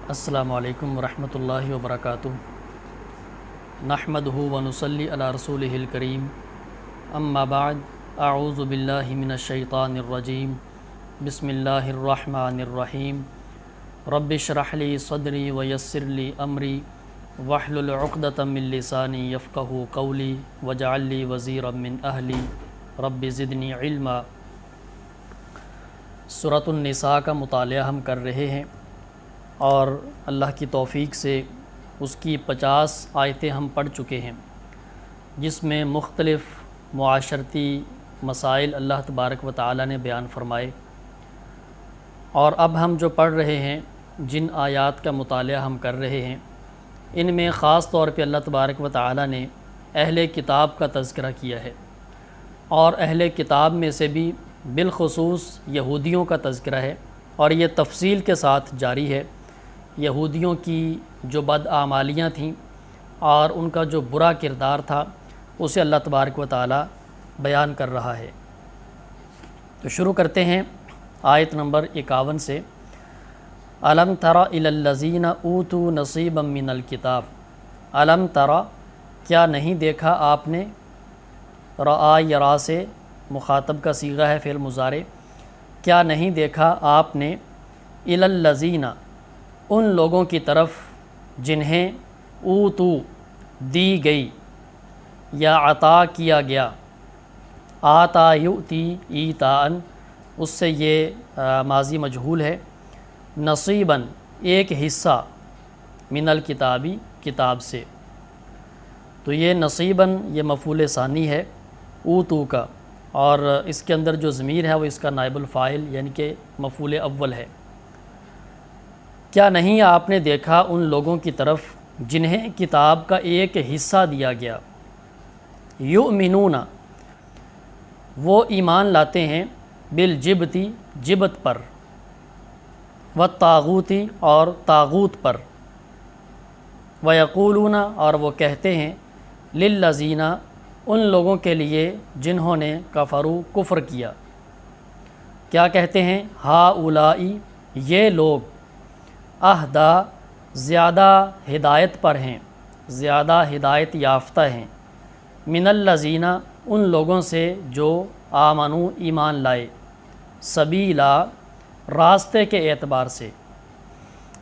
السلام علیکم ورحمۃ اللہ وبرکاتہ۔ نحمدہ ونصلی علی رسولہ الکریم، اما بعد، اعوذ باللہ من الشیطان الرجیم، بسم اللہ الرحمن الرحیم۔ رب اشرح لی صدری ویسر لی امری واحلل عقدۃ من لسانی یفقہوا قولی واجعل لی وزیرا من اہلی رب زدنی علما۔ سورۃ النساء کا مطالعہ ہم کر رہے ہیں اور اللہ کی توفیق سے اس کی 50 آیتیں ہم پڑھ چکے ہیں، جس میں مختلف معاشرتی مسائل اللہ تبارک و تعالی نے بیان فرمائے۔ اور اب ہم جو پڑھ رہے ہیں، جن آیات کا مطالعہ ہم کر رہے ہیں، ان میں خاص طور پہ اللہ تبارک و تعالی نے اہل کتاب کا تذکرہ کیا ہے، اور اہل کتاب میں سے بھی بالخصوص یہودیوں کا تذکرہ ہے، اور یہ تفصیل کے ساتھ جاری ہے۔ یہودیوں کی جو بدعمالیاں تھیں اور ان کا جو برا کردار تھا، اسے اللہ تبارک و تعالی بیان کر رہا ہے۔ تو شروع کرتے ہیں آیت نمبر 51 سے۔ الم تر الی الذین اوتوا نصیبا من الکتاب۔ الم تر، کیا نہیں دیکھا آپ نے؟ رآ یرا سے مخاطب کا صیغہ ہے فعل مضارع۔ کیا نہیں دیکھا آپ نے؟ الی الذین، ان لوگوں کی طرف جنہیں اوتو دی گئی یا عطا کیا گیا۔ آتا یؤتی ایتاءً، اس سے یہ ماضی مجہول ہے۔ نصیباً، ایک حصہ، من الکتابی، کتاب سے۔ تو یہ نصیباً یہ مفعول ثانی ہے اوتو کا، اور اس کے اندر جو ضمیر ہے وہ اس کا نائب الفاعل یعنی کہ مفعول اول ہے۔ کیا نہیں آپ نے دیکھا ان لوگوں کی طرف جنہیں کتاب کا ایک حصہ دیا گیا۔ یؤمنون، وہ ایمان لاتے ہیں، بالجبتی، جبت پر، والطاغوتی، اور طاغوت پر، ویقولون، اور وہ کہتے ہیں، للذین، ان لوگوں کے لیے جنہوں نے کفروا، کفر کیا۔ کیا کہتے ہیں؟ ہؤلائی، یہ لوگ، اہدا، زیادہ ہدایت پر ہیں، زیادہ ہدایت یافتہ ہیں، من الذین، ان لوگوں سے جو آمنوا، ایمان لائے، سبیلا، راستے کے اعتبار سے،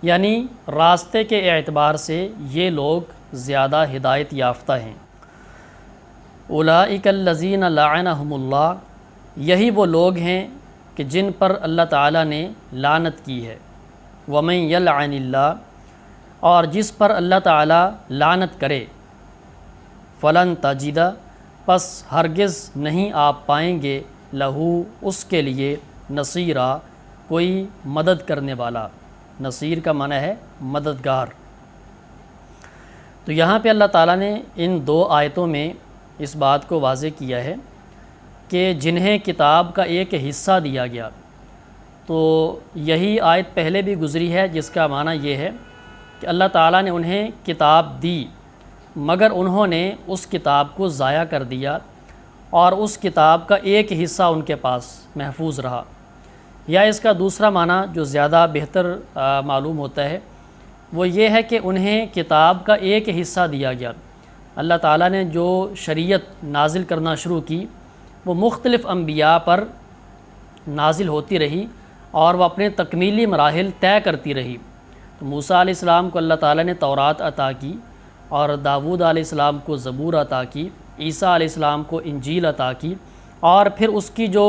یعنی راستے کے اعتبار سے یہ لوگ زیادہ ہدایت یافتہ ہیں۔ اولئک الذین لعنہم اللہ، یہی وہ لوگ ہیں کہ جن پر اللہ تعالیٰ نے لعنت کی ہے۔ ومن یلعن اللہ، اور جس پر اللہ تعالیٰ لعنت کرے، فلن تجد، پس ہرگز نہیں آپ پائیں گے، لہو، اس کے لیے، نصیرا، کوئی مدد کرنے والا۔ نصیر کا معنی ہے مددگار۔ تو یہاں پہ اللہ تعالیٰ نے ان دو آیتوں میں اس بات کو واضح کیا ہے کہ جنہیں کتاب کا ایک حصہ دیا گیا۔ تو یہی آیت پہلے بھی گزری ہے، جس کا معنی یہ ہے کہ اللہ تعالیٰ نے انہیں کتاب دی، مگر انہوں نے اس کتاب کو ضائع کر دیا، اور اس کتاب کا ایک حصہ ان کے پاس محفوظ رہا۔ یا اس کا دوسرا معنی جو زیادہ بہتر معلوم ہوتا ہے، وہ یہ ہے کہ انہیں کتاب کا ایک حصہ دیا گیا۔ اللہ تعالیٰ نے جو شریعت نازل کرنا شروع کی، وہ مختلف انبیاء پر نازل ہوتی رہی، اور وہ اپنے تکمیلی مراحل طے کرتی رہی۔ تو موسیٰ علیہ السلام کو اللہ تعالیٰ نے تورات عطا کی، اور داود علیہ السلام کو زبور عطا کی، عیسیٰ علیہ السلام کو انجیل عطا کی، اور پھر اس کی جو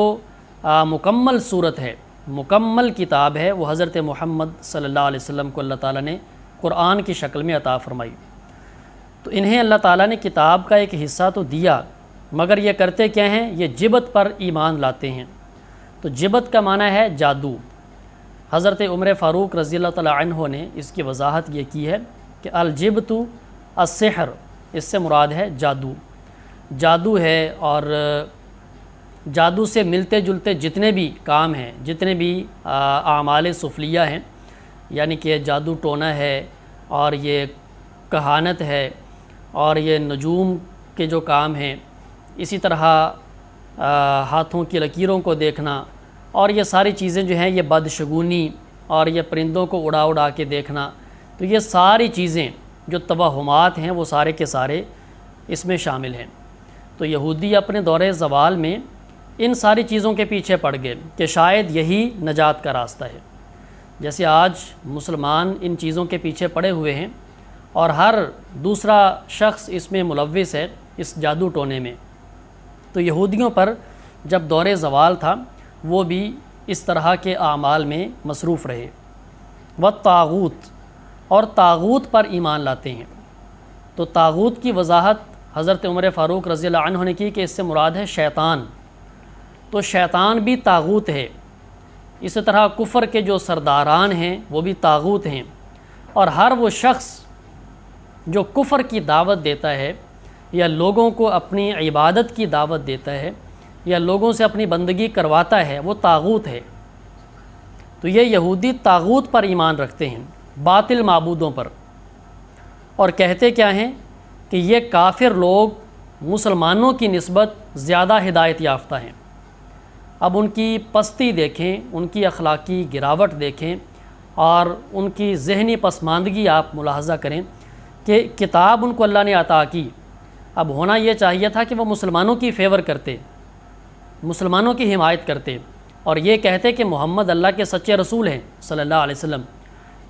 مکمل صورت ہے، مکمل کتاب ہے، وہ حضرت محمد صلی اللہ علیہ وسلم کو اللہ تعالیٰ نے قرآن کی شکل میں عطا فرمائی۔ تو انہیں اللہ تعالیٰ نے کتاب کا ایک حصہ تو دیا، مگر یہ کرتے کیا ہیں؟ یہ جبت پر ایمان لاتے ہیں۔ تو جبت کا معنی ہے جادو۔ حضرت عمر فاروق رضی اللہ تعالیٰ عنہ نے اس کی وضاحت یہ کی ہے کہ الجبت السحر، اس سے مراد ہے جادو۔ جادو ہے، اور جادو سے ملتے جلتے جتنے بھی کام ہیں، جتنے بھی اعمال سفلیہ ہیں، یعنی کہ جادو ٹونا ہے، اور یہ کہانت ہے، اور یہ نجوم کے جو کام ہیں، اسی طرح ہاتھوں کی لکیروں کو دیکھنا، اور یہ ساری چیزیں جو ہیں یہ بدشگونی اور یہ پرندوں کو اڑا اڑا کے دیکھنا، تو یہ ساری چیزیں جو توہمات ہیں وہ سارے کے سارے اس میں شامل ہیں۔ تو یہودی اپنے دور زوال میں ان ساری چیزوں کے پیچھے پڑ گئے کہ شاید یہی نجات کا راستہ ہے۔ جیسے آج مسلمان ان چیزوں کے پیچھے پڑے ہوئے ہیں اور ہر دوسرا شخص اس میں ملوث ہے، اس جادو ٹونے میں۔ تو یہودیوں پر جب دور زوال تھا وہ بھی اس طرح کے اعمال میں مصروف رہے۔ والطاغوت، اور طاغوت پر ایمان لاتے ہیں۔ تو طاغوت کی وضاحت حضرت عمر فاروق رضی اللہ عنہ نے کی کہ اس سے مراد ہے شیطان۔ تو شیطان بھی طاغوت ہے۔ اسی طرح کفر کے جو سرداران ہیں وہ بھی طاغوت ہیں، اور ہر وہ شخص جو کفر کی دعوت دیتا ہے یا لوگوں کو اپنی عبادت کی دعوت دیتا ہے یا لوگوں سے اپنی بندگی کرواتا ہے وہ طاغوت ہے۔ تو یہ یہودی طاغوت پر ایمان رکھتے ہیں، باطل معبودوں پر، اور کہتے کیا ہیں کہ یہ کافر لوگ مسلمانوں کی نسبت زیادہ ہدایت یافتہ ہیں۔ اب ان کی پستی دیکھیں، ان کی اخلاقی گراوٹ دیکھیں، اور ان کی ذہنی پسماندگی آپ ملاحظہ کریں کہ کتاب ان کو اللہ نے عطا کی۔ اب ہونا یہ چاہیے تھا کہ وہ مسلمانوں کی فیور کرتے، مسلمانوں کی حمایت کرتے، اور یہ کہتے کہ محمد اللہ کے سچے رسول ہیں صلی اللہ علیہ وسلم،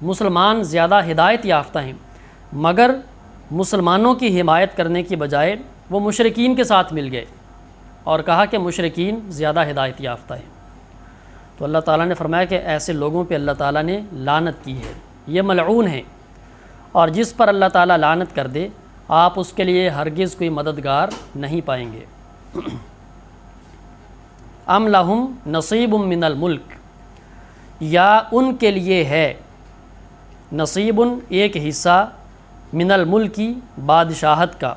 مسلمان زیادہ ہدایت یافتہ ہیں، مگر مسلمانوں کی حمایت کرنے کی بجائے وہ مشرکین کے ساتھ مل گئے اور کہا کہ مشرکین زیادہ ہدایت یافتہ ہیں۔ تو اللہ تعالیٰ نے فرمایا کہ ایسے لوگوں پہ اللہ تعالیٰ نے لعنت کی ہے، یہ ملعون ہیں، اور جس پر اللہ تعالیٰ لعنت کر دے آپ اس کے لیے ہرگز کوئی مددگار نہیں پائیں گے۔ ام لہم نصیب من الملک، یا ان کے لیے ہے نصیب ایک حصہ، من الملکی بادشاہت کا،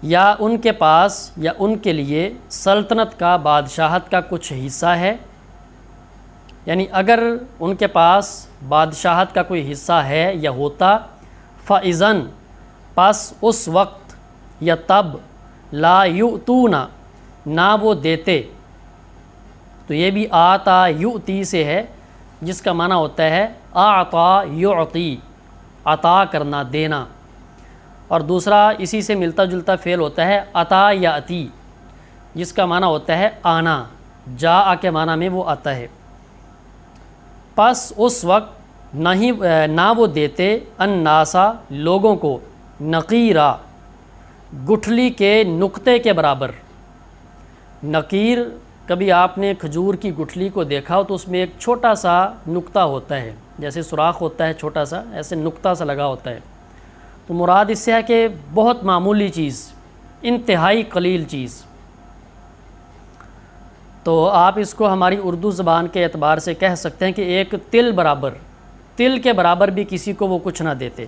یا ان کے پاس یا ان کے لیے سلطنت کا، بادشاہت کا کچھ حصہ ہے۔ یعنی اگر ان کے پاس بادشاہت کا کوئی حصہ ہے یا ہوتا، فَإِذَن، پس اس وقت یا تب، لا یؤتون، نہ وہ دیتے۔ تو یہ بھی آتا یؤتی سے ہے، جس کا معنی ہوتا ہے اعطا یعطی، عطا کرنا، دینا، اور دوسرا اسی سے ملتا جلتا فعل ہوتا ہے عطا یاتی، جس کا معنی ہوتا ہے آنا، جاء کے معنی میں وہ آتا ہے۔ پس اس وقت نہ وہ دیتے الناسا، لوگوں کو، نقیرا، گٹھلی کے نقطے کے برابر۔ نقیر، کبھی آپ نے کھجور کی گٹھلی کو دیکھا ہو تو اس میں ایک چھوٹا سا نقطہ ہوتا ہے، جیسے سوراخ ہوتا ہے چھوٹا سا، ایسے نقطہ سا لگا ہوتا ہے۔ تو مراد اس سے ہے کہ بہت معمولی چیز، انتہائی قلیل چیز۔ تو آپ اس کو ہماری اردو زبان کے اعتبار سے کہہ سکتے ہیں کہ ایک تل برابر، تل کے برابر بھی کسی کو وہ کچھ نہ دیتے۔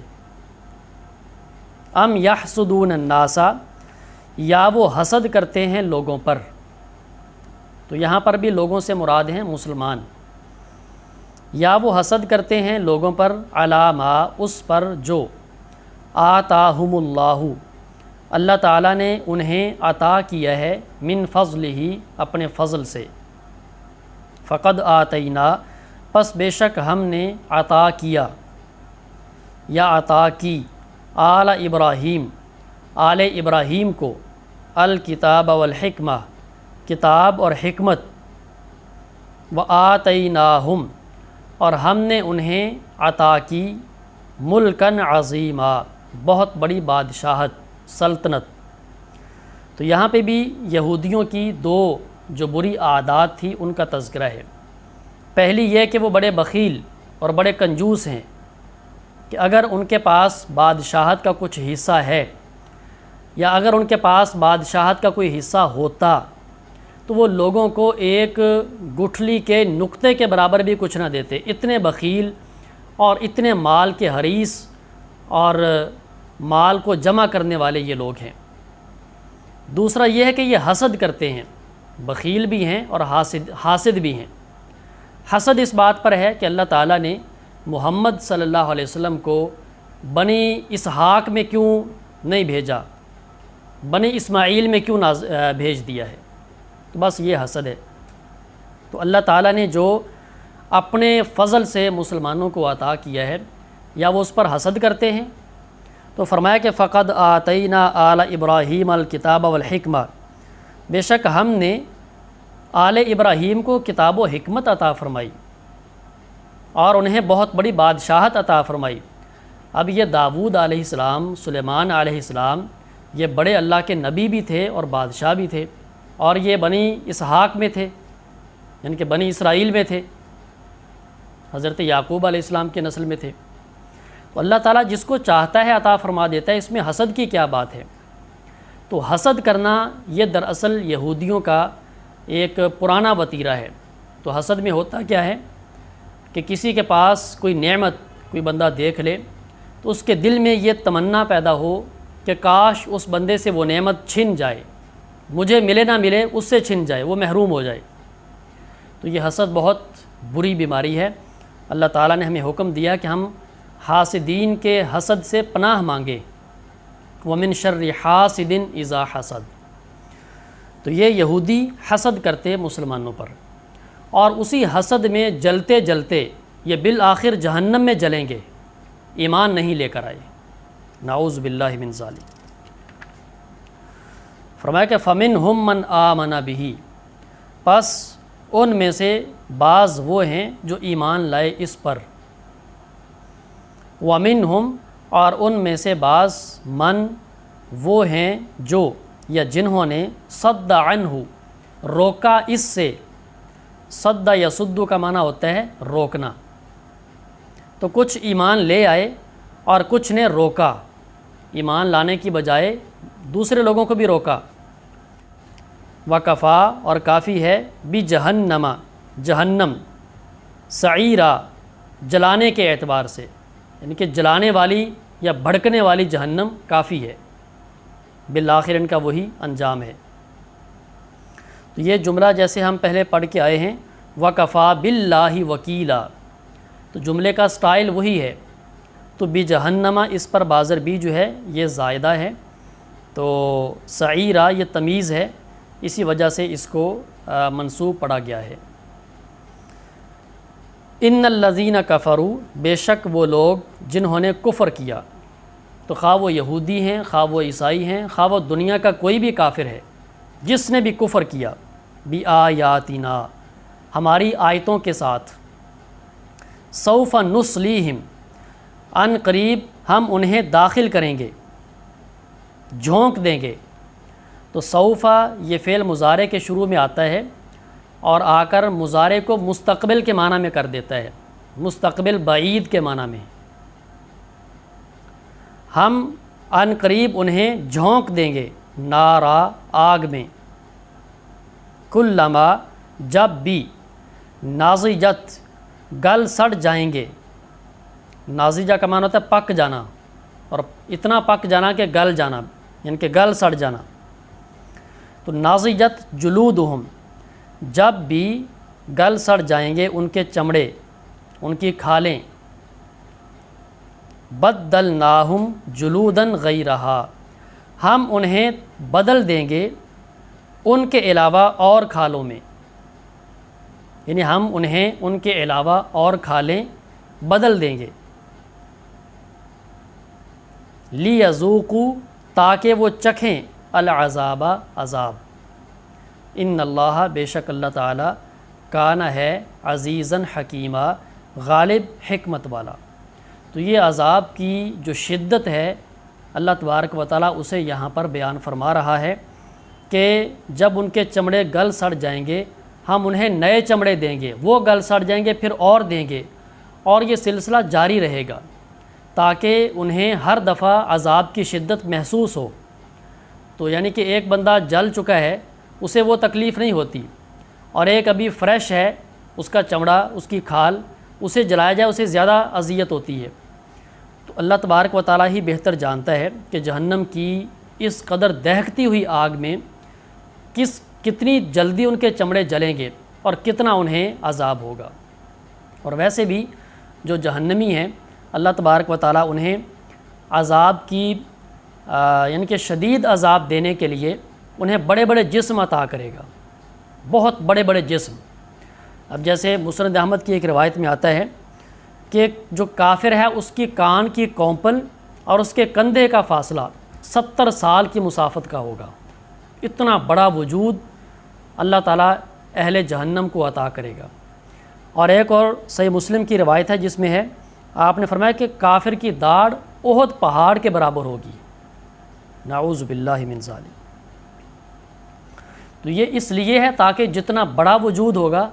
ام یحسدون الناس، یا وہ حسد کرتے ہیں لوگوں پر۔ تو یہاں پر بھی لوگوں سے مراد ہیں مسلمان۔ یا وہ حسد کرتے ہیں لوگوں پر، علی ما، اس پر جو، آتاہم اللہ، اللہ تعالیٰ نے انہیں عطا کیا ہے، من فضلہ، اپنے فضل سے۔ فقد آتینا، پس بے شک ہم نے عطا کیا یا عطا کی، آل ابراہیم، آل ابراہیم کو، الکتاب والحکمہ، کتاب اور حکمت، وآتیناہم، اور ہم نے انہیں عطا کی، ملکن عظیما، بہت بڑی بادشاہت، سلطنت۔ تو یہاں پہ بھی یہودیوں کی دو جو بری عادات تھی ان کا تذکرہ ہے۔ پہلی یہ کہ وہ بڑے بخیل اور بڑے کنجوس ہیں، کہ اگر ان کے پاس بادشاہت کا کچھ حصہ ہے، یا اگر ان کے پاس بادشاہت کا کوئی حصہ ہوتا تو وہ لوگوں کو ایک گٹھلی کے نقطے کے برابر بھی کچھ نہ دیتے۔ اتنے بخیل اور اتنے مال کے حریص اور مال کو جمع کرنے والے یہ لوگ ہیں۔ دوسرا یہ ہے کہ یہ حسد کرتے ہیں، بخیل بھی ہیں اور حاسد بھی ہیں۔ حسد اس بات پر ہے کہ اللہ تعالیٰ نے محمد صلی اللہ علیہ وسلم کو بنی اسحاق میں کیوں نہیں بھیجا، بنی اسماعیل میں کیوں بھیج دیا ہے، تو بس یہ حسد ہے۔ تو اللہ تعالیٰ نے جو اپنے فضل سے مسلمانوں کو عطا کیا ہے یا وہ اس پر حسد کرتے ہیں؟ تو فرمایا کہ فقد آتینا آل ابراہیم الکتاب والحکمہ، بے شک ہم نے آل ابراہیم کو کتاب و حکمت عطا فرمائی اور انہیں بہت بڑی بادشاہت عطا فرمائی۔ اب یہ داؤد علیہ السلام، سلیمان علیہ السلام، یہ بڑے اللہ کے نبی بھی تھے اور بادشاہ بھی تھے، اور یہ بنی اسحاق میں تھے، یعنی کہ بنی اسرائیل میں تھے، حضرت یعقوب علیہ السلام کے نسل میں تھے۔ تو اللہ تعالیٰ جس کو چاہتا ہے عطا فرما دیتا ہے، اس میں حسد کی کیا بات ہے؟ تو حسد کرنا یہ دراصل یہودیوں کا ایک پرانا وتیرہ ہے۔ تو حسد میں ہوتا کیا ہے کہ کسی کے پاس کوئی نعمت کوئی بندہ دیکھ لے تو اس کے دل میں یہ تمنا پیدا ہو کہ کاش اس بندے سے وہ نعمت چھن جائے، مجھے ملے نہ ملے، اس سے چھن جائے، وہ محروم ہو جائے۔ تو یہ حسد بہت بری بیماری ہے۔ اللہ تعالیٰ نے ہمیں حکم دیا کہ ہم حاسدین کے حسد سے پناہ مانگے، وَمِن شَرِّ حَاسِدٍ إِذَا حَسَد۔ تو یہ یہودی حسد کرتے مسلمانوں پر، اور اسی حسد میں جلتے جلتے یہ بالآخر جہنم میں جلیں گے، ایمان نہیں لے کر آئے، نعوذ باللہ من ذالک۔ فرمایا کہ فَمِنْهُمْ مَنْ آمَنَ بِهِ، پس ان میں سے بعض وہ ہیں جو ایمان لائے اس پر، وَمِنْهُمْ، اور ان میں سے بعض من وہ ہیں جو یا جنہوں نے صد عنہ، روکا اس سے۔ صد یصد کا معنی ہوتا ہے روکنا۔ تو کچھ ایمان لے آئے اور کچھ نے روکا، ایمان لانے کی بجائے دوسرے لوگوں کو بھی روکا۔ وکفا، اور کافی ہے، بجہنم، جہنم، سعیرا، جلانے کے اعتبار سے، یعنی کہ جلانے والی یا بھڑکنے والی جہنم کافی ہے، بالآخر ان کا وہی انجام ہے۔ تو یہ جملہ جیسے ہم پہلے پڑھ کے آئے ہیں، وَكَفَى بِاللَّهِ وَكِيلًا، تو جملے کا سٹائل وہی ہے۔ تو بجہنم، اس پر بازر بھی جو ہے یہ زائدہ ہے، تو سعیرہ یہ تمیز ہے، اسی وجہ سے اس کو منصوب پڑھا گیا ہے۔ ان الذین کفروا، بے شک وہ لوگ جنہوں نے کفر کیا، تو خواہ وہ یہودی ہیں، خواہ وہ عیسائی ہیں، خواہ وہ دنیا کا کوئی بھی کافر ہے، جس نے بھی کفر کیا، بِآیاتنا، ہماری آیتوں کے ساتھ، سوف نصلیہم، ان قریب ہم انہیں داخل کریں گے، جھونک دیں گے۔ تو سوف یہ فعل مضارع کے شروع میں آتا ہے اور آ کر مضارع کو مستقبل کے معنی میں کر دیتا ہے، مستقبل بعید کے معنی میں۔ ہم ان قریب انہیں جھونک دیں گے، نارا، آگ میں، کلما، جب بھی، ناضجت، گل سڑ جائیں گے۔ ناضجہ کا معنی ہوتا ہے پک جانا، اور اتنا پک جانا کہ گل جانا، یعنی کہ گل سڑ جانا۔ تو ناضجت جلودہم، جب بھی گل سڑ جائیں گے ان کے چمڑے، ان کی کھالیں، بدلناہم جلودن غیرہا، ہم انہیں بدل دیں گے ان کے علاوہ اور کھالوں میں، یعنی ہم انہیں ان کے علاوہ اور کھالیں بدل دیں گے، لیذوقوا، تاکہ وہ چکھیں، العذاب، عذاب۔ ان اللہ، بے شک اللہ تعالی، کان ہے، عزیزاً حکیمہ، غالب، حکمت والا۔ تو یہ عذاب کی جو شدت ہے اللہ تبارک و تعالیٰ اسے یہاں پر بیان فرما رہا ہے کہ جب ان کے چمڑے گل سڑ جائیں گے ہم انہیں نئے چمڑے دیں گے، وہ گل سڑ جائیں گے پھر اور دیں گے، اور یہ سلسلہ جاری رہے گا تاکہ انہیں ہر دفعہ عذاب کی شدت محسوس ہو۔ تو یعنی کہ ایک بندہ جل چکا ہے اسے وہ تکلیف نہیں ہوتی، اور ایک ابھی فریش ہے اس کا چمڑا، اس کی کھال، اسے جلایا جائے اسے زیادہ اذیت ہوتی ہے۔ تو اللہ تبارک و تعالیٰ ہی بہتر جانتا ہے کہ جہنم کی اس قدر دہکتی ہوئی آگ میں کتنی جلدی ان کے چمڑے جلیں گے اور کتنا انہیں عذاب ہوگا۔ اور ویسے بھی جو جہنمی ہیں اللہ تبارک و تعالیٰ انہیں عذاب کی یعنی کہ شدید عذاب دینے کے لیے انہیں بڑے بڑے جسم عطا کرے گا، بہت بڑے بڑے جسم۔ اب جیسے مسند احمد کی ایک روایت میں آتا ہے کہ جو کافر ہے اس کی کان کی کونپل اور اس کے کندھے کا فاصلہ 70 سال کی مسافت کا ہوگا۔ اتنا بڑا وجود اللہ تعالیٰ اہل جہنم کو عطا کرے گا۔ اور ایک اور صحیح مسلم کی روایت ہے جس میں ہے آپ نے فرمایا کہ کافر کی داڑھ احد پہاڑ کے برابر ہوگی، نعوذ باللہ من ذالک۔ تو یہ اس لیے ہے تاکہ جتنا بڑا وجود ہوگا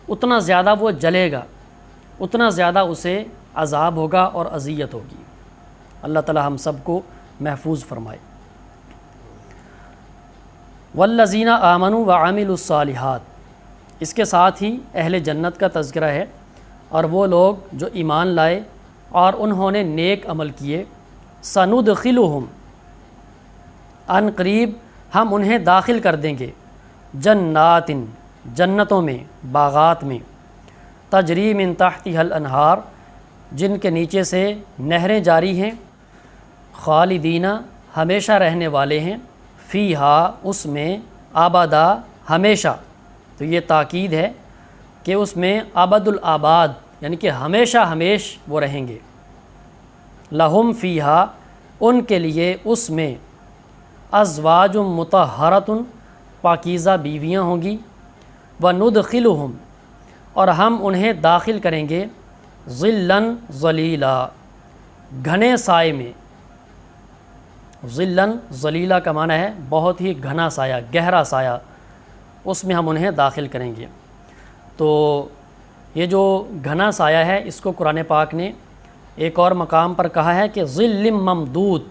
اتنا زیادہ وہ جلے گا، اتنا زیادہ اسے عذاب ہوگا اور اذیت ہوگی۔ اللہ تعالی ہم سب کو محفوظ فرمائے۔ والذین آمنوا وعملوا الصالحات، اس کے ساتھ ہی اہل جنت کا تذکرہ ہے، اور وہ لوگ جو ایمان لائے اور انہوں نے نیک عمل کیے، سندخلہم، ان قریب ہم انہیں داخل کر دیں گے، جنات، جنتوں میں، باغات میں، تجری من تحتها الانہار، جن کے نیچے سے نہریں جاری ہیں، خالدین، ہمیشہ رہنے والے ہیں، فیہا، اس میں، آبادا، ہمیشہ۔ تو یہ تاکید ہے کہ اس میں ابد الآباد یعنی کہ ہمیشہ ہمیش وہ رہیں گے۔ لہم فیہا، ان کے لیے اس میں، ازواج مطہرۃ، پاکیزہ بیویاں ہوں گی، وندخلہم، اور ہم انہیں داخل کریں گے، ظلاً ظلیلا، گھنے سائے میں۔ ظلاً ظلیلا کا معنی ہے بہت ہی گھنا سایہ، گہرا سایہ، اس میں ہم انہیں داخل کریں گے۔ تو یہ جو گھنا سایہ ہے اس کو قرآن پاک نے ایک اور مقام پر کہا ہے کہ ظل ممدود،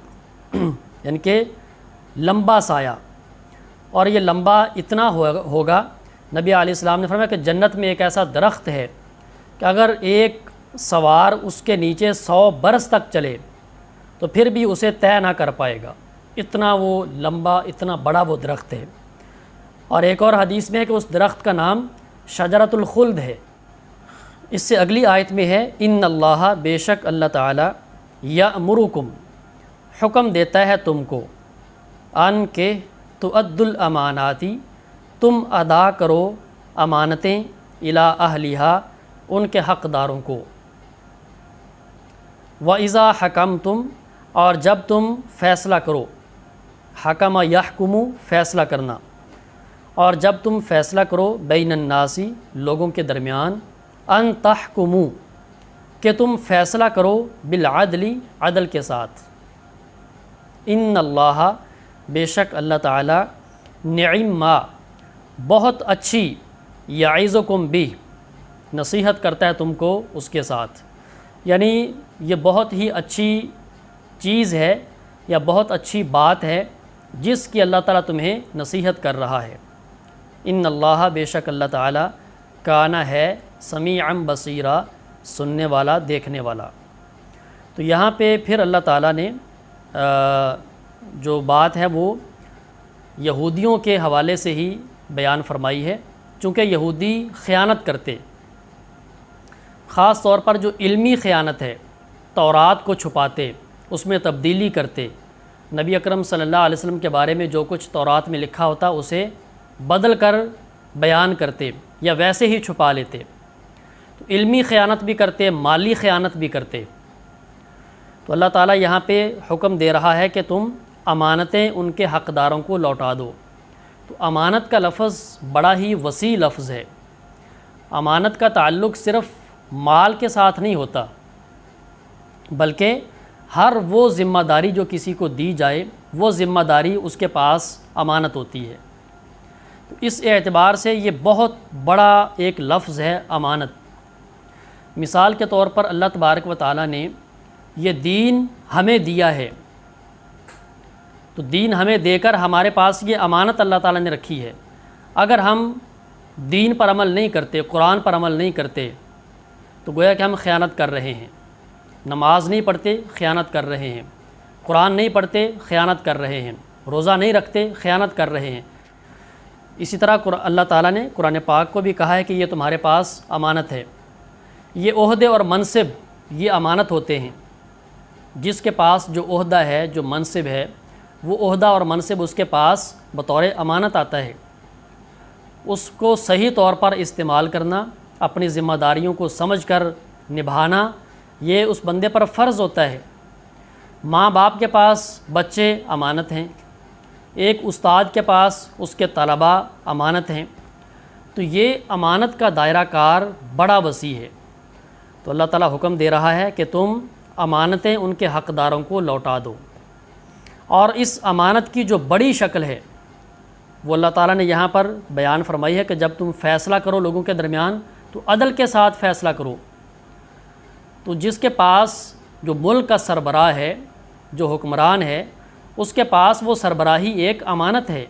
یعنی کہ لمبا سایہ، اور یہ لمبا اتنا ہوگا، نبی علیہ السلام نے فرمایا کہ جنت میں ایک ایسا درخت ہے کہ اگر ایک سوار اس کے نیچے 100 برس تک چلے تو پھر بھی اسے طے نہ کر پائے گا، اتنا وہ لمبا، اتنا بڑا وہ درخت ہے۔ اور ایک اور حدیث میں ہے کہ اس درخت کا نام شجرۃ الخلد ہے۔ اس سے اگلی آیت میں ہے، ان اللہ، بے شک اللہ تعالی، یأمرکم، حکم دیتا ہے تم کو، ان کہ تؤدوا الاماناتی، تم ادا کرو امانتیں، الی اہلہا، ان کے حقداروں کو، وَإِذَا حَكَمْتُمْ، اور جب تم فیصلہ کرو، حکم یحکم، فیصلہ کرنا، اور جب تم فیصلہ کرو، بین الناسی، لوگوں کے درمیان، ان تحکموا، کہ تم فیصلہ کرو، بالعدل، عدل کے ساتھ، ان اللہ، بے شک اللہ تعالی، نعم ما، بہت اچھی، یعظکم بہ، نصیحت کرتا ہے تم کو اس کے ساتھ، یعنی یہ بہت ہی اچھی چیز ہے یا بہت اچھی بات ہے جس کی اللہ تعالیٰ تمہیں نصیحت کر رہا ہے۔ ان اللہ، بے شک اللہ تعالیٰ، کانا، ہے، سمیعا بصیرا، سننے والا، دیکھنے والا۔ تو یہاں پہ پھر اللہ تعالیٰ نے جو بات ہے وہ یہودیوں کے حوالے سے ہی بیان فرمائی ہے، چونکہ یہودی خیانت کرتے، خاص طور پر جو علمی خیانت ہے، تورات کو چھپاتے، اس میں تبدیلی کرتے، نبی اکرم صلی اللہ علیہ وسلم کے بارے میں جو کچھ تورات میں لکھا ہوتا اسے بدل کر بیان کرتے یا ویسے ہی چھپا لیتے۔ تو علمی خیانت بھی کرتے، مالی خیانت بھی کرتے۔ تو اللہ تعالیٰ یہاں پہ حکم دے رہا ہے کہ تم امانتیں ان کے حقداروں کو لوٹا دو۔ تو امانت کا لفظ بڑا ہی وسیع لفظ ہے۔ امانت کا تعلق صرف مال کے ساتھ نہیں ہوتا، بلکہ ہر وہ ذمہ داری جو کسی کو دی جائے وہ ذمہ داری اس کے پاس امانت ہوتی ہے۔ تو اس اعتبار سے یہ بہت بڑا ایک لفظ ہے امانت۔ مثال کے طور پر اللہ تبارک و تعالیٰ نے یہ دین ہمیں دیا ہے، تو دین ہمیں دے کر ہمارے پاس یہ امانت اللہ تعالیٰ نے رکھی ہے۔ اگر ہم دین پر عمل نہیں کرتے، قرآن پر عمل نہیں کرتے، تو گویا کہ ہم خیانت کر رہے ہیں۔ نماز نہیں پڑھتے، خیانت کر رہے ہیں، قرآن نہیں پڑھتے، خیانت کر رہے ہیں، روزہ نہیں رکھتے، خیانت کر رہے ہیں۔ اسی طرح اللہ تعالیٰ نے قرآن پاک کو بھی کہا ہے کہ یہ تمہارے پاس امانت ہے۔ یہ عہدے اور منصب یہ امانت ہوتے ہیں۔ جس کے پاس جو عہدہ ہے، جو منصب ہے، وہ عہدہ اور منصب اس کے پاس بطور امانت آتا ہے۔ اس کو صحیح طور پر استعمال کرنا، اپنی ذمہ داریوں کو سمجھ کر نبھانا یہ اس بندے پر فرض ہوتا ہے۔ ماں باپ کے پاس بچے امانت ہیں، ایک استاد کے پاس اس کے طلباء امانت ہیں، تو یہ امانت کا دائرہ کار بڑا وسیع ہے۔ تو اللہ تعالیٰ حکم دے رہا ہے کہ تم امانتیں ان کے حقداروں کو لوٹا دو، اور اس امانت کی جو بڑی شکل ہے وہ اللہ تعالیٰ نے یہاں پر بیان فرمائی ہے کہ جب تم فیصلہ کرو لوگوں کے درمیان تو عدل کے ساتھ فیصلہ کرو۔ تو جس کے پاس جو ملک کا سربراہ ہے، جو حکمران ہے، اس کے پاس وہ سربراہی ایک امانت ہے۔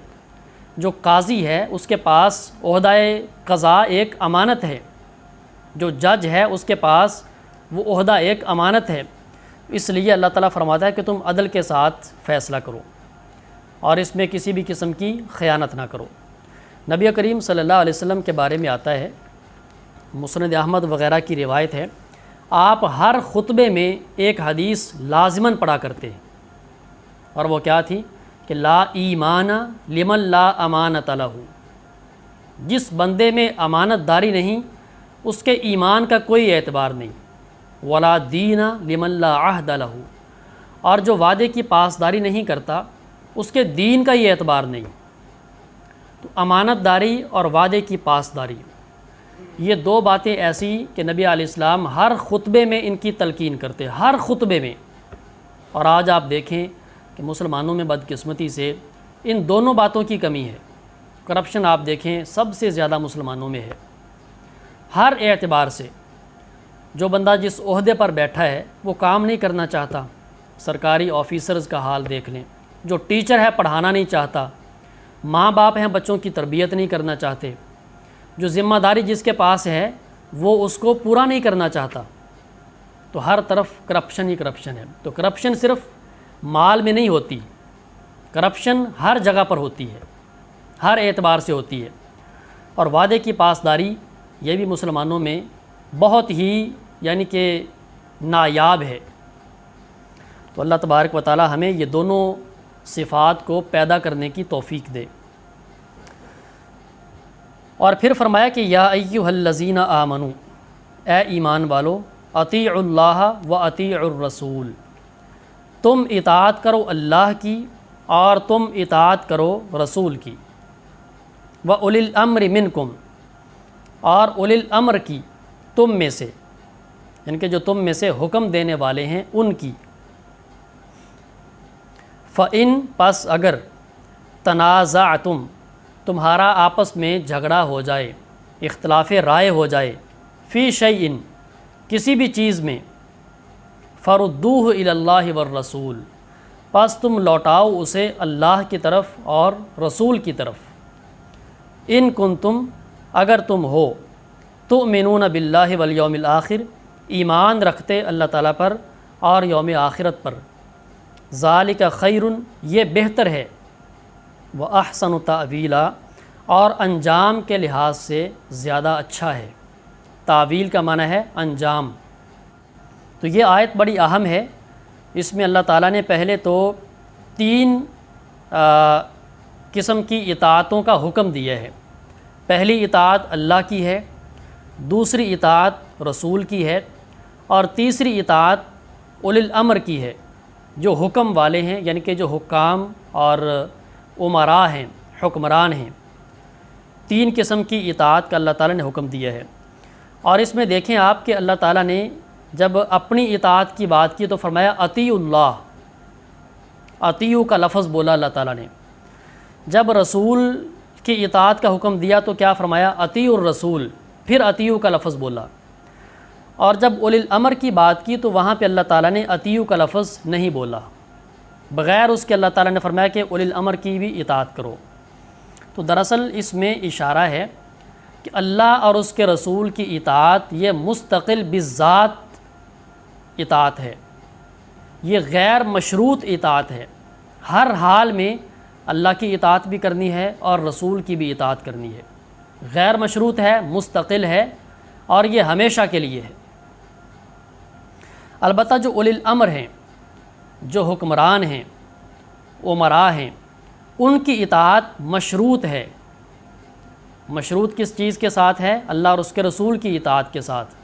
جو قاضی ہے اس کے پاس عہدۂ قضاء ایک امانت ہے، جو جج ہے اس کے پاس وہ عہدہ ایک امانت ہے۔ اس لیے اللہ تعالیٰ فرماتا ہے کہ تم عدل کے ساتھ فیصلہ کرو اور اس میں کسی بھی قسم کی خیانت نہ کرو۔ نبی کریم صلی اللہ علیہ وسلم کے بارے میں آتا ہے، مسند احمد وغیرہ کی روایت ہے، آپ ہر خطبے میں ایک حدیث لازماً پڑھا کرتے ہیں، اور وہ کیا تھی کہ لا ایمان لمن لا امانت لہ، جس بندے میں امانت داری نہیں اس کے ایمان کا کوئی اعتبار نہیں، ولا دین لمن لا عہد لہ، اور جو وعدے کی پاسداری نہیں کرتا اس کے دین کا یہ اعتبار نہیں۔ تو امانت داری اور وعدے کی پاسداری، یہ دو باتیں ایسی کہ نبی علیہ السلام ہر خطبے میں ان کی تلقین کرتے، ہر خطبے میں۔ اور آج آپ دیکھیں کہ مسلمانوں میں بدقسمتی سے ان دونوں باتوں کی کمی ہے۔ کرپشن آپ دیکھیں سب سے زیادہ مسلمانوں میں ہے، ہر اعتبار سے۔ جو بندہ جس عہدے پر بیٹھا ہے وہ کام نہیں کرنا چاہتا، سرکاری آفیسرز کا حال دیکھ لیں۔ جو ٹیچر ہے پڑھانا نہیں چاہتا، ماں باپ ہیں بچوں کی تربیت نہیں کرنا چاہتے، جو ذمہ داری جس کے پاس ہے وہ اس کو پورا نہیں کرنا چاہتا۔ تو ہر طرف کرپشن ہی کرپشن ہے۔ تو کرپشن صرف مال میں نہیں ہوتی، کرپشن ہر جگہ پر ہوتی ہے، ہر اعتبار سے ہوتی ہے۔ اور وعدے کی پاسداری یہ بھی مسلمانوں میں بہت ہی یعنی کہ نایاب ہے۔ تو اللہ تبارک و تعالی ہمیں یہ دونوں صفات کو پیدا کرنے کی توفیق دے۔ اور پھر فرمایا کہ یا ایھا الذین آمنو، اے ایمان والو، اطیعوا اللہ و اطیعوا الرسول، تم اطاعت کرو اللہ کی اور تم اطاعت کرو رسول کی، و اولی الامر منکم، اور اولی الامر کی تم میں سے، یعنی کہ جو تم میں سے حکم دینے والے ہیں ان کی۔ فَإِن، پس اگر، تنازعتم، تمہارا آپس میں جھگڑا ہو جائے، اختلاف رائے ہو جائے، فی شیء، کسی بھی چیز میں، فردوہ الی اللہ والرسول، پس تم لوٹاؤ اسے اللہ کی طرف اور رسول کی طرف۔ ان کنتم، اگر تم ہو، تؤمنون باللہ والیوم الآخر، ایمان رکھتے اللہ تعالیٰ پر اور یوم آخرت پر، ذالک خیر، یہ بہتر ہے، واحسن تأویلا، اور انجام کے لحاظ سے زیادہ اچھا ہے۔ تعویل کا معنی ہے انجام۔ تو یہ آیت بڑی اہم ہے، اس میں اللہ تعالیٰ نے پہلے تو 3 قسم کی اطاعتوں کا حکم دیا ہے۔ پہلی اطاعت اللہ کی ہے، دوسری اطاعت رسول کی ہے، اور تیسری اطاعت اولی الامر کی ہے، جو حکم والے ہیں، یعنی کہ جو حکام اور امراء ہیں، حکمران ہیں۔ 3 قسم کی اطاعت کا اللہ تعالیٰ نے حکم دیا ہے۔ اور اس میں دیکھیں آپ کہ اللہ تعالیٰ نے جب اپنی اطاعت کی بات کی تو فرمایا اطیعوا اللہ، اطیعوا کا لفظ بولا اللہ تعالیٰ نے۔ جب رسول کی اطاعت کا حکم دیا تو کیا فرمایا اطیعوا الرسول، پھر اطیعوا کا لفظ بولا۔ اور جب اولی الامر کی بات کی تو وہاں پہ اللہ تعالیٰ نے اطیعوا کا لفظ نہیں بولا، بغیر اس کے اللہ تعالیٰ نے فرمایا کہ اولی الامر کی بھی اطاعت کرو۔ تو دراصل اس میں اشارہ ہے کہ اللہ اور اس کے رسول کی اطاعت یہ مستقل بذات اطاعت ہے، یہ غیر مشروط اطاعت ہے۔ ہر حال میں اللہ کی اطاعت بھی کرنی ہے اور رسول کی بھی اطاعت کرنی ہے، غیر مشروط ہے، مستقل ہے، اور یہ ہمیشہ کے لیے ہے۔ البتہ جو اولی الامر ہیں، جو حکمران ہیں، امراء ہیں، ان کی اطاعت مشروط ہے۔ مشروط کس چیز کے ساتھ ہے؟ اللہ اور اس کے رسول کی اطاعت کے ساتھ،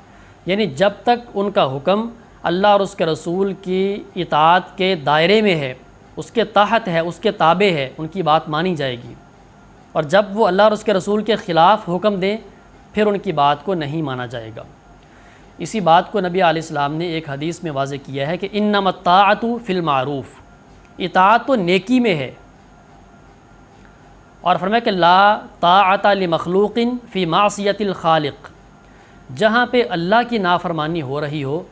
یعنی جب تک ان کا حکم اللہ اور اس کے رسول کی اطاعت کے دائرے میں ہے، اس کے تحت ہے، اس کے تابع ہے، ان کی بات مانی جائے گی۔ اور جب وہ اللہ اور اس کے رسول کے خلاف حکم دیں پھر ان کی بات کو نہیں مانا جائے گا۔ اسی بات کو نبی علیہ السلام نے ایک حدیث میں واضح کیا ہے کہ انما الطاعۃ فی المعروف، اطاعت تو نیکی میں ہے، اور فرمایا کہ لا طاعۃ لمخلوق فی معصیۃ الخالق، جہاں پہ اللہ کی نافرمانی ہو رہی ہو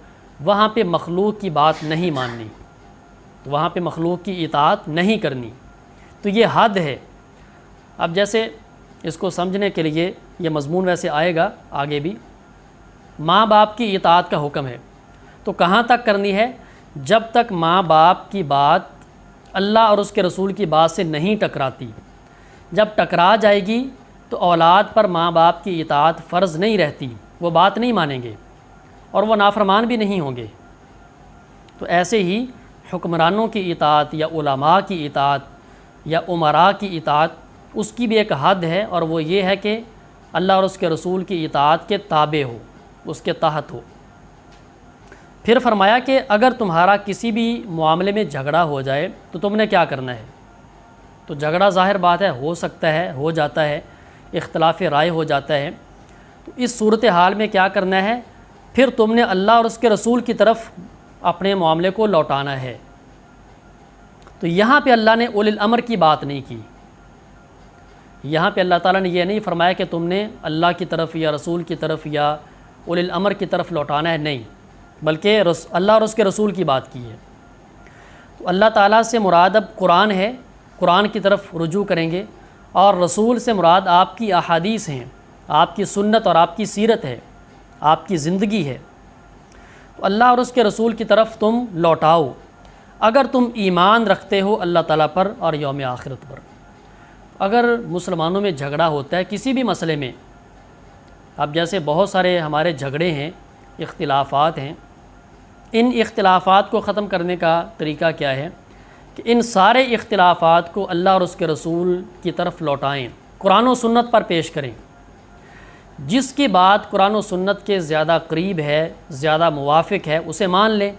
وہاں پہ مخلوق کی بات نہیں ماننی، وہاں پہ مخلوق کی اطاعت نہیں کرنی۔ تو یہ حد ہے۔ اب جیسے اس کو سمجھنے کے لیے یہ مضمون ویسے آئے گا آگے بھی، ماں باپ کی اطاعت کا حکم ہے، تو کہاں تک کرنی ہے؟ جب تک ماں باپ کی بات اللہ اور اس کے رسول کی بات سے نہیں ٹکراتی۔ جب ٹکرا جائے گی تو اولاد پر ماں باپ کی اطاعت فرض نہیں رہتی، وہ بات نہیں مانیں گے اور وہ نافرمان بھی نہیں ہوں گے۔ تو ایسے ہی حکمرانوں کی اطاعت یا علماء کی اطاعت یا امراء کی اطاعت، اس کی بھی ایک حد ہے، اور وہ یہ ہے کہ اللہ اور اس کے رسول کی اطاعت کے تابع ہو، اس کے تحت ہو۔ پھر فرمایا کہ اگر تمہارا کسی بھی معاملے میں جھگڑا ہو جائے تو تم نے کیا کرنا ہے؟ تو جھگڑا ظاہر بات ہے ہو سکتا ہے، ہو جاتا ہے، اختلاف رائے ہو جاتا ہے، تو اس صورتحال میں کیا کرنا ہے؟ پھر تم نے اللہ اور اس کے رسول کی طرف اپنے معاملے کو لوٹانا ہے۔ تو یہاں پہ اللہ نے اولی الامر کی بات نہیں کی، یہاں پہ اللہ تعالیٰ نے یہ نہیں فرمایا کہ تم نے اللہ کی طرف یا رسول کی طرف یا اولی الامر کی طرف لوٹانا ہے، نہیں، بلکہ اللہ اور اس کے رسول کی بات کی ہے۔ تو اللہ تعالیٰ سے مراد اب قرآن ہے، قرآن کی طرف رجوع کریں گے، اور رسول سے مراد آپ کی احادیث ہیں، آپ کی سنت اور آپ کی سیرت ہے، آپ کی زندگی ہے۔ تو اللہ اور اس کے رسول کی طرف تم لوٹاؤ اگر تم ایمان رکھتے ہو اللہ تعالیٰ پر اور یوم آخرت پر۔ اگر مسلمانوں میں جھگڑا ہوتا ہے کسی بھی مسئلے میں، اب جیسے بہت سارے ہمارے جھگڑے ہیں، اختلافات ہیں، ان اختلافات کو ختم کرنے کا طریقہ کیا ہے کہ ان سارے اختلافات کو اللہ اور اس کے رسول کی طرف لوٹائیں، قرآن و سنت پر پیش کریں۔ جس کی بات قرآن و سنت کے زیادہ قریب ہے، زیادہ موافق ہے، اسے مان لیں،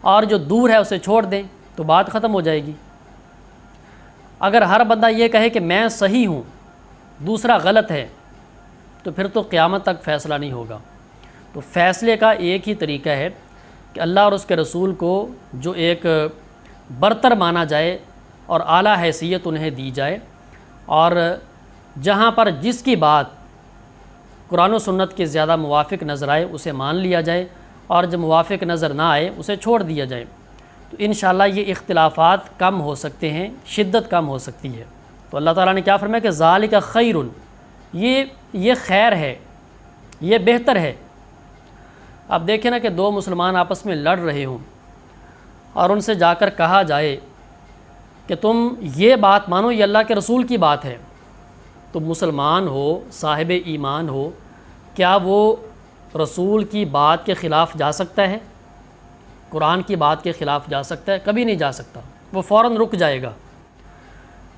اور جو دور ہے اسے چھوڑ دیں، تو بات ختم ہو جائے گی۔ اگر ہر بندہ یہ کہے کہ میں صحیح ہوں، دوسرا غلط ہے، تو پھر تو قیامت تک فیصلہ نہیں ہوگا۔ تو فیصلے کا ایک ہی طریقہ ہے کہ اللہ اور اس کے رسول کو جو ایک برتر مانا جائے اور اعلیٰ حیثیت انہیں دی جائے، اور جہاں پر جس کی بات قرآن و سنت کے زیادہ موافق نظر آئے اسے مان لیا جائے، اور جب موافق نظر نہ آئے اسے چھوڑ دیا جائے، تو انشاءاللہ یہ اختلافات کم ہو سکتے ہیں، شدت کم ہو سکتی ہے۔ تو اللہ تعالیٰ نے کیا فرمایا کہ ذالک خیر، یہ خیر ہے، یہ بہتر ہے۔ اب دیکھیں نا کہ دو مسلمان آپس میں لڑ رہے ہوں اور ان سے جا کر کہا جائے کہ تم یہ بات مانو، یہ اللہ کے رسول کی بات ہے، تو مسلمان ہو، صاحب ایمان ہو، کیا وہ رسول کی بات کے خلاف جا سکتا ہے؟ قرآن کی بات کے خلاف جا سکتا ہے؟ کبھی نہیں جا سکتا، وہ فوراً رک جائے گا۔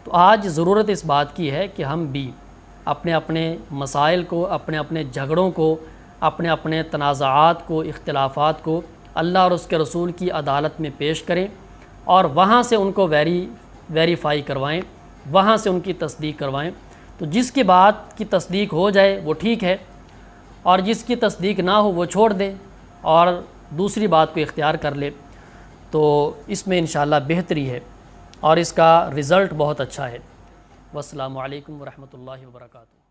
تو آج ضرورت اس بات کی ہے کہ ہم بھی اپنے اپنے مسائل کو، اپنے اپنے جھگڑوں کو، اپنے اپنے تنازعات کو، اختلافات کو اللہ اور اس کے رسول کی عدالت میں پیش کریں، اور وہاں سے ان کو ویریفائی کروائیں، وہاں سے ان کی تصدیق کروائیں۔ تو جس کی بات کی تصدیق ہو جائے وہ ٹھیک ہے، اور جس کی تصدیق نہ ہو وہ چھوڑ دیں اور دوسری بات کو اختیار کر لے، تو اس میں انشاءاللہ بہتری ہے اور اس کا رزلٹ بہت اچھا ہے۔ والسلام علیکم ورحمۃ اللہ وبرکاتہ۔